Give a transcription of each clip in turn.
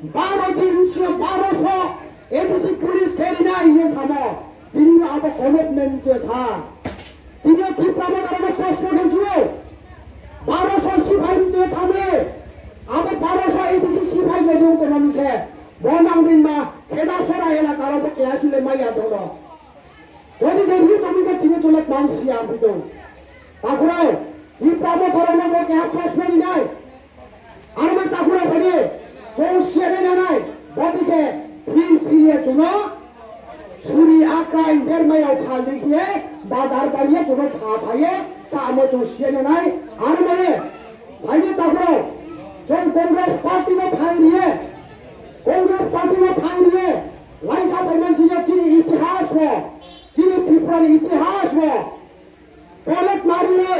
12 दिन से 1200 ATC police खेलिना ये सामो তিনি अब कमिटमेंट के था তিনি ত্রিপুরা ধরনের প্রশ্ন খেলছিল 1200 সিপাহি তে থামে अब 1200 एटीसी সিপাহি যদি কোনো মুখে বনাং দিনমা খেদাসরা এলাকার কে আসলে মাইয়া দল যদি যে নি তুমি তিনি চলে মানসিয়া বিদো তারপরে ত্রিপুরা ধরনের কে প্রশ্ন নাই আর মা তারপরে বলে চৌশিয়ারে নাই বদিকে ফিরিয়ে চলো সুরি আক্রাই বেরমায়াও খাল দিকে বাজার বাড়িয়ে চলো খা ভাইয়ে চামো চৌশিয়ারে নাই আর মানে ভাইয়ে তারপরে जों कांग्रेस पार्टी में भाई लिए कांग्रेस पार्टी में भाई लिए लाइसा परमान जी चिनी इतिहास में चिनी त्रिपुरा इतिहास में पॉलिट मारिए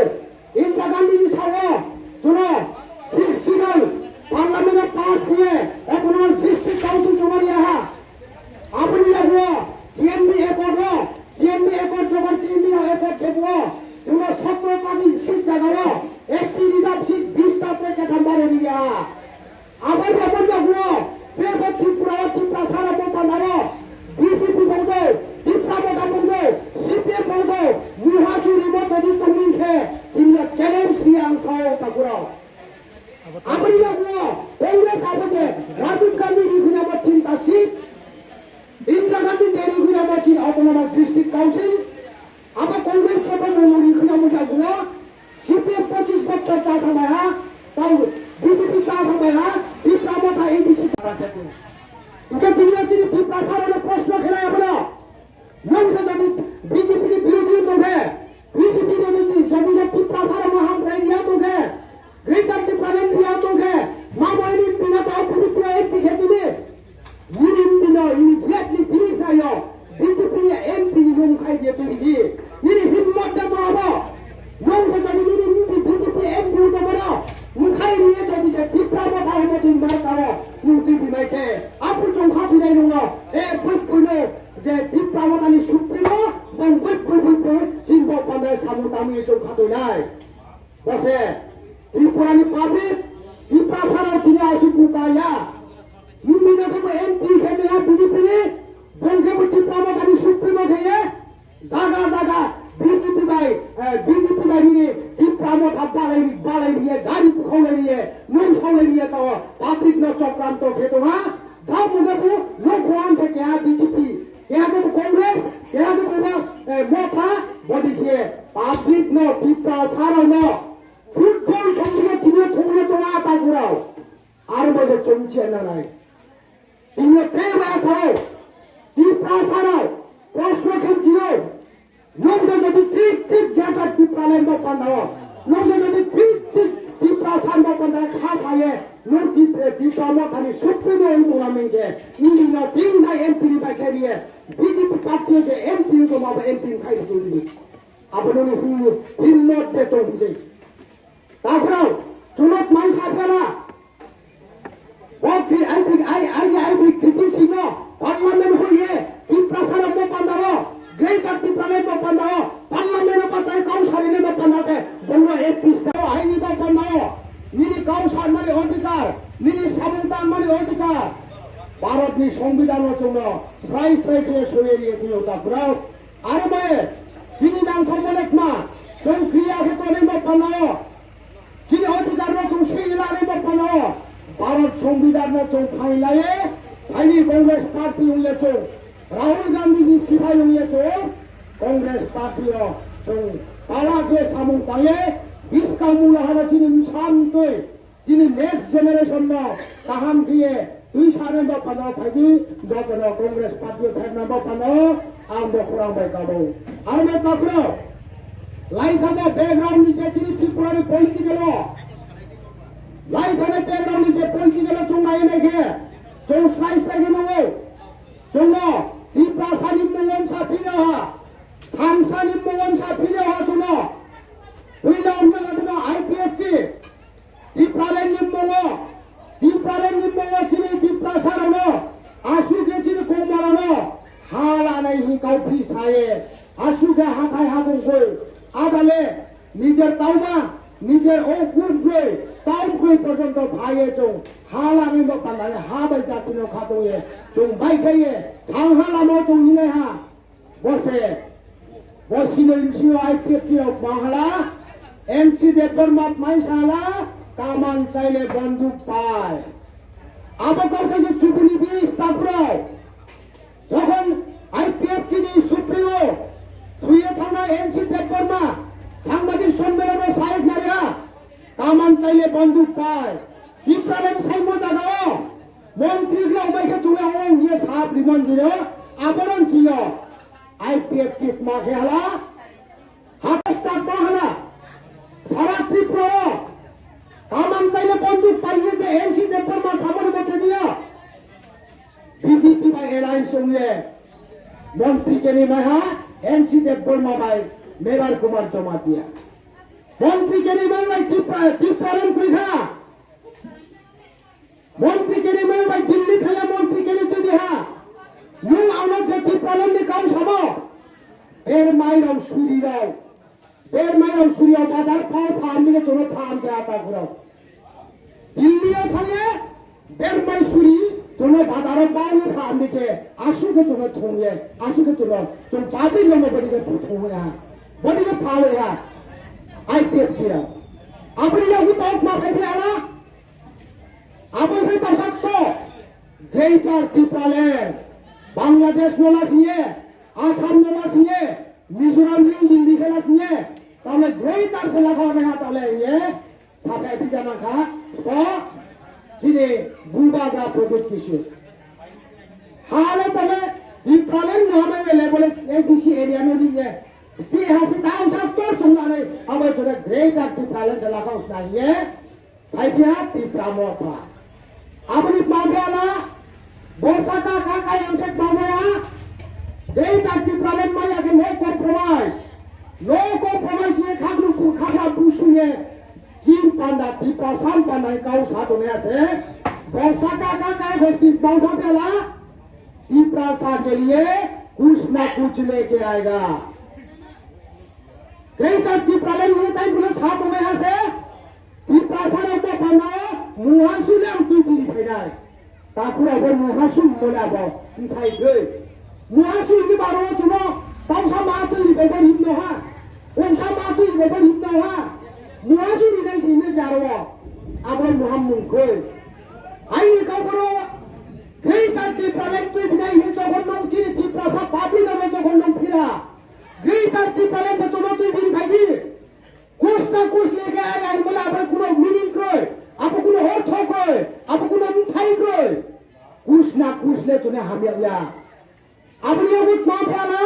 इंदिरा गांधी जी सारे चुनो 6 सीजन पार्लियामेंट में पास किए ऑटोनॉमस डिस्ट्रिक्ट काउंसिल चुनाव लिया है अपनी लगो टीएमबी एकॉर्ड जगह टीएमबी एकॉर्ड खेपो चुनो 17 का सीट जगह एसटी रिजर्व सीट 20 टाते के धंबारे दिया आबाद अपन लगो पेपर त्रिपुरा सारा को बनाओ बीजेपी बोलते त्रिपुरा का बोलते सीपीएम बोलते मुहासुरी में नदी तुमिन है इन चैलेंज रियांग साओ तकुरा अपनी लगो कांग्रेस आपके राजीव गांधी रिखुना में 3 सीट इंदिरा गांधी जेरी रिखुना में चीन ऑटोनॉमस डिस्ट्रिक्ट काउंसिल अब कांग्रेस के पर रिखुना में लगो सीपीएम 25 बच्चों चाहता है तब बीजेपी चाहता है त्रिपुरा था एडीसी कराते थे उनके दुनिया की त्रिपुरा सारे ने प्रश्न खिलाया बना नम से जब बीजेपी के विरोधी लोग हैं बीजेपी जब त्रिपुरा सारे महान रेडिया लोग हैं ग्रेटर त्रिपुरा इंडिया लोग हैं मामूली बिना तो ऑपोजिट एमपी खेती में यूनियन बिना इमीडिएटली फिनिश ना यो बीजेपी ने एमपी ने लोग खाई दिए तो ये हिम्मत दे बाबा लोग से जब बीजेपी एमपी तो बना मुखाई लिए जो दिसे त्रिपुरा में था हम दिन बार करो यूटी भी मैं के आप चौंका थी नहीं लूँगा ए बुत पुने जे त्रिपुरा में तानी सुप्रीमो बन बुत चिंबो पंद्रह सामुता में चौंका तो नहीं बसे त्रिपुरा ने पाबित त्रिपुरा सारा किन्हें आशिक मुकाया यूमिना को एमपी के में बीजेपी ने बन के त्रिपुरा में तानी सुप्रीमो के ये जागा बीजेपी भाई ने त्रिपुरा में था बाले लिए गाड़ी खोले लिए नून खोले लिए तो पब्लिक ने चक्रांत थे तो हाँ जाओ मुझे वो लोग कौन से क्या बीजेपी क्या के कांग्रेस क्या के मोथा बड़ी किए पब्लिक ने त्रिपुरा सारा ने फुटबॉल खेलने के थोड़े तो आता पूरा आर बजे चमचे न नहीं इन्हें कई बार सारो त्रिपुरा सारा प्रश्न खेलचियो लोग से जो ठीक जाकर त्रिपुरा में बंदाओ लोग से जो ठीक त्रिपुरा सान बंदा खास आए लोग त्रिपुरा में खाली सुप्रीम टूर्नामेंट के इंडिया 3 एमपी बैठे लिए बीजेपी पार्टी से एमपी को माबा एमपी खाई दी अब उन्होंने हिम्मत दे तो मुझे ताकरो चुनौत मान साफेला वो फिर आई भी क्रिटिसी नो पार्लियामेंट हो ये त्रिपुरा सान बंदाओ ग्रेटर त्रिपुरा में बंदाओ पार्लियामेंट में चाहे काउंसिल में बंदा से बोलो एक पिस्ता आई नहीं तो बंदाओ निरी काउंसिल माने अधिकार निरी सामुदान माने अधिकार भारत नि संविधान में चुनो साई के सोये लिए थी होता ब्राउ अरे मैं चीनी नाम सम्मानित मा जों क्रिया के कोने में बंदाओ चीनी अधिकार में जों सीला में बंदाओ भारत संविधान में जों फाइन लाये फाइनी कांग्रेस पार्टी हुए चो राहुल गांधी जी सिपाही हुए तो कांग्रेस पार्टी हो तो ताला के सामू ताये 20 का मूल हमारे जिन्हें शांति जिन्हें नेक्स्ट जनरेशन में ताहम किए 2 साल में बनाओ भाई जो बनाओ कांग्रेस पार्टी फिर ना बनाओ आम बखरा में करो आम में करो लाइट हमें बैकग्राउंड नीचे जिन्हें त्रिपुरा में पॉलिटिकल लाइट हमें बैकग्राउंड नीचे पॉलिटिकल चुनाई नहीं है जो साइज के में वो चुनो त्रिपुरा सानी मुंगम सा फिरे हा थानसानी मुंगम सा फिरे हा चुनो हुईला उनका कहते आईपीएफ की त्रिपुरा निम्मोंगो चिनी त्रिपुरा सारोनो आसु के चिनी कोमरानो हाला नहीं काउफी साये आसु के हाथाय हाबुंगो आदाले निजेर ताउमा নিজের ও গুণগুলো টাউনগুলো পর্যন্ত ভাইয়ে চং হালামি বানায় হাবাই জাতিনো খাতোয়ে চং বাইখাইয়ে থাংহালামো চং ইলে হা বসে বসিনো ইনসিও আইপিএফটিও বাংলা এনসি দেবর মাত মাইসালা কামান চাইলে বন্দুক পায় আবকার কাছে চুপুনি বিষ তারপর যখন আইপিএফটি সুপ্রিমো ধুয়ে থানা এনসি দেববর্মা সাংবাদিক সম্মেলনে সাহেব নারীরা কামান চাইলে বন্দুক পায় ত্রিপুরালেন সাইমো জাগাও মন্ত্রীগুলো বাইকে চুলে হং ইয়ে সাপ রিমন জিরো আবরণ চিয় আইপিএফটি মাখে হালা হাতস্তাপ মাহালা সারা ত্রিপুরা কামান চাইলে বন্দুক পাইয়ে যে এনসি দেববর্মা সামনে মধ্যে দিয়া বিজেপি বা এলাইন সঙ্গে মন্ত্রীকে নিয়ে এনসি দেববর্মা ভাই মেবার কুমার জমা দিয়া মন্ত্রীকে নিয়ে ভাই ত্রিপুরালেন কুইখা মন্ত্রীকে নিয়ে ভাই দিল্লি খেলে মন্ত্রীকে নিয়ে তুই বিহা নুন আমার যে ত্রিপুরালেন নি কাম সব এর মাইরাও সুরিরাও এর মাইরাও সুরিরাও বাজার ফাও ফাম দিকে চলো ফাম সে আতা ঘুরাও দিল্লিও থাকে বের মাই সুরি চলো বাজারও বাউনি ফাম দিকে আসুকে চলো থোঁয়ে আসুকে চলো চলো বাবির লম্ব বদিকে থোঁয়া বদিকে ফাওয়া আইপিএফ কিরা আপনি যখন তক মাথায় দিয়ে আলা আপনি সেই তসাক্ত গ্রেটার ত্রিপুরাল্যান্ড বাংলাদেশ নোলাস নিয়ে আসাম নোলাস নিয়ে মিজোরাম নিয়ে দিল্লি খেলাস নিয়ে তাহলে গ্রেটার সে লাখা হবে না তাহলে ইয়ে সাফে বিজানা খা তো যিনি বুবাগা প্রযুক্তি হালে তাহলে ত্রিপুরাল্যান্ড মহামের লেভেলে এই দিশি এরিয়া নদী যে স্ত্রী হাসি তাও সব তোর চুঙ্গানে আবার চলে গ্রেটার ত্রিপুরাল্যান্ড এলাকা উসনাইয়ে ভাইবিয়া ত্রিপুরা মথা আপনি পাবে না বর্ষাটা কাকায় আমাকে পাবে না গ্রেটার ত্রিপুরাল্যান্ড মানে আগে নো কম্প্রোমাইজ নিয়ে খাগড়া বুসুয়ে চীন পান্ডা ত্রিপুরা সান পান্ডা কাউ সাধনে আছে বর্ষাটা কাকায় গোষ্ঠী पहुंचा पेला ত্রিপুরা सा के लिए कुछ ना कुछ लेके आएगा ग्रेटर ত্রিপুরাল্যান্ড নিয়ে তাই বলে সাপ হয়ে আছে ত্রিপুরা সারা তো পান্ডা মুহাসুলে তুই বিলি ফাইনাই তারপর আবার মুহাসু বলাব উঠাই দে মুহাসু কি বারো চুনো তামসা মা তুই বেবার হিম নহা ওমসা মা তুই বেবার হিম নহা মুহাসু নিলে সিমে জারো আবার মুহাম্মদ কই আইনি কাউরো গ্রেটার ত্রিপুরাল্যান্ড তুই বিদায় হে যখন নং চিনি ত্রিপুরা সা পাবলিক হবে যখন নং ফিরা গ্রেটার ত্রিপুরাল্যান্ড से चलो তুই বিলি ভাই দি कुछ ना कुछ लेके आएगा बोला आप कुछ मीनिंग करो आप कुछ अर्थ करो आप कुछ मिठाई करो कुछ ना कुछ ले चुने हम या আপনি এগুত মা ফেলা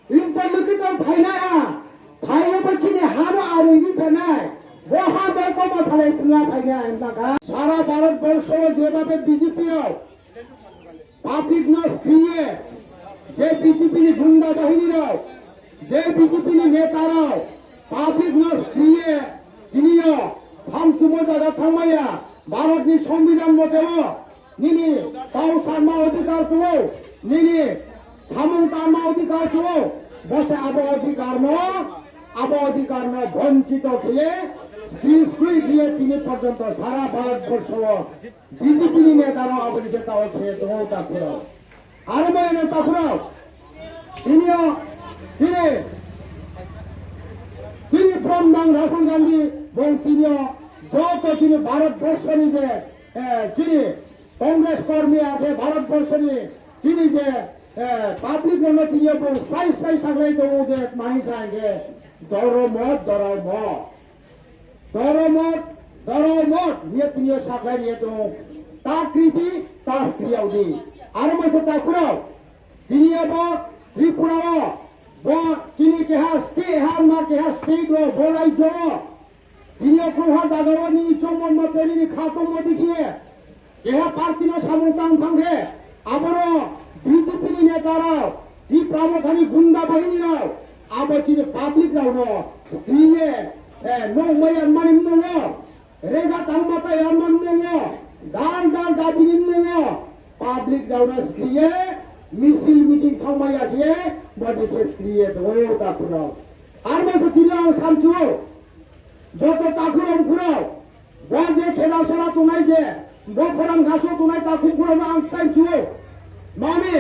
ইন্টারলোকেটর ফাইনা ফাইয়ে বচিনি হারো আর ইনি ফেনায় বহা বেকো মশালাই পুনা ফাইনা এমনাকা সারা ভারতবর্ষ যেভাবে বিজেপির পাবলিক নস দিয়ে যে বিজেপি গুন্ডা বাহিনীর যে বিজেপি নেতারা পাবলিক নস দিয়ে তিনিও থামচুমো জায়গা থামাইয়া ভারতনি সংবিধান মতেও নিনি তাও সারমা অধিকার তো নিনি সামন্তারমা অধিকার তো বসে আব অধিকার বঞ্চিত খেয়ে স্কুল দিয়ে তিনি পর্যন্ত সারা ভারতবর্ষ বিজেপি নেতারা আবলিকে তাও খেয়ে তো তারপর আর মানে তারপর তিনিও তিনি ফ্রম রাহুল গান্ধী এবং তিনিও যত তিনি ভারতবর্ষ নিজে তিনি কংগ্রেস কর্মী আছে ভারতবর্ষ তিনি যে পাবলিক মনে তিনি সাই সাগলাই তো যে মাহি সাইগে দরমত নিয়ে তিনি সাগলাই নিয়ে তো তার কৃতি তার স্ত্রীও দি আর মাসে তারপরেও তিনি ত্রিপুরা তিনি কেহা স্টে হার মা কেহা স্টেট বলাই জ তিনি কোহা জাগাও নি চমন মতে নি খাতম দেখিয়ে কেহা পার্টি ন সামন্তান থাঙ্গে আবারও বিজেপি নেতারা ত্রিপুরা মথানি গুন্ডা বাহিনীরাও আবার চিনে পাবলিক রাও স্ক্রিনে নৌমাই আনমানি নৌ রেগা তালমাচা আনমান নৌ দাল দাবিনি নৌ পাবলিক রাও স্ক্রিয়ে মিছিল মিটিং থামাইয়া দিয়ে বডিকে স্ক্রিয়ে দৌড় তারপর armasa tini ang samchuo joto takurom kuro boje kheda sora tunai je bokoram gaso tunai takum kuro ma ang sai chuo mami